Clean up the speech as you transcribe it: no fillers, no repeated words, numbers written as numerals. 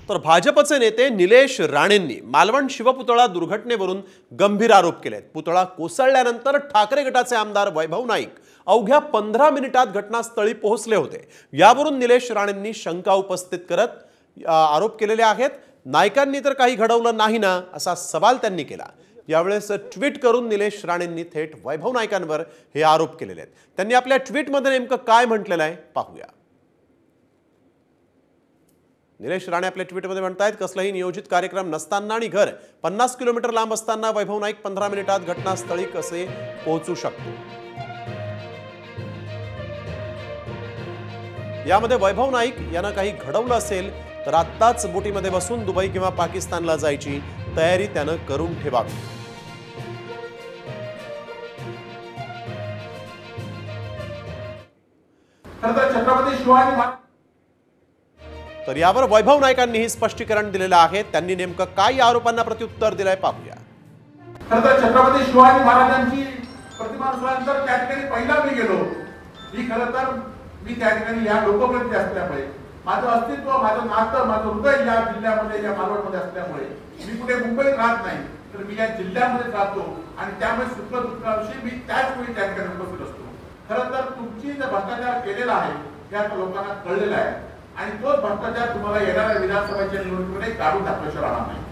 तर भाजपचे नेते निलेश राणेंनी मालवण शिवपुतळा दुर्घटनेवरून गंभीर आरोप केलेत। पुतळा कोसळल्यानंतर ठाकरे गटाचे आमदार वैभव नाईक अवघ्या 15 मिनिटात घटनास्थळी पोहोचले होते। यावरून निलेश राणेंनी शंका उपस्थित करत आरोप केलेले आहेत। नाईकांनी तर काही घडवलं नाही ना असा सवाल त्यांनी केला। यावेळेस ट्विट करून निलेश राणेंनी थेट वैभव नाईकांवर हे आरोप केलेले आहेत। त्यांनी आपल्या ट्विटमध्ये नेमकं काय म्हटलेलं आहे पाहूया। निलेश राणे आपल्या ट्विटमध्ये म्हणतायत, कसलाही नियोजित कार्यक्रम नसताना आणि घर 50 किलोमीटर लांब असताना वैभव नाईक 15 मिनिटात घटनास्थळी कसे पोहोचू शकतो। यामध्ये वैभव नाईक यांना काही घडवलं असेल तर आत्ताच बोटीमध्ये बसून दुबई किंवा पाकिस्तानला जायची तयारी त्यानं करून ठेवावी। छत्रपती शिवाजी तर यावर वैभव नाईकांनी स्पष्टीकरण दिलेलं आहे। त्यांनी नेमकं काय या आरोपांना प्रत्युत्तर दिलंय पाहूया। छत्रपती शिवाजी महाराजांची प्रतिमा असल्यानंतर त्या ठिकाणी पहिला मी गेलो। ही खरं तर मी त्या ठिकाणी या लोकप्रतिनिधी असल्यामुळे माझं अस्तित्व, माझं नातं, माझं हृदय या जिल्ह्यामध्ये, या मालवणमध्ये असल्यामुळे मी कुठे मुंबईत राहत नाही तर मी या जिल्ह्यामध्ये राहतो आणि त्यामुळे सुखदुःखाविषयी मी त्याच वेळी त्या ठिकाणी उपस्थित असतो। खरं तर तुमची जे भ्रष्टाचार केलेला आहे त्या लोकांना कळलेला आहे आणि तोच भ्रष्टाचार तुम्हाला येणाऱ्या विधानसभेच्या निवडणुकीमध्ये काढून टाकल्याशिवाय राहणार नाही।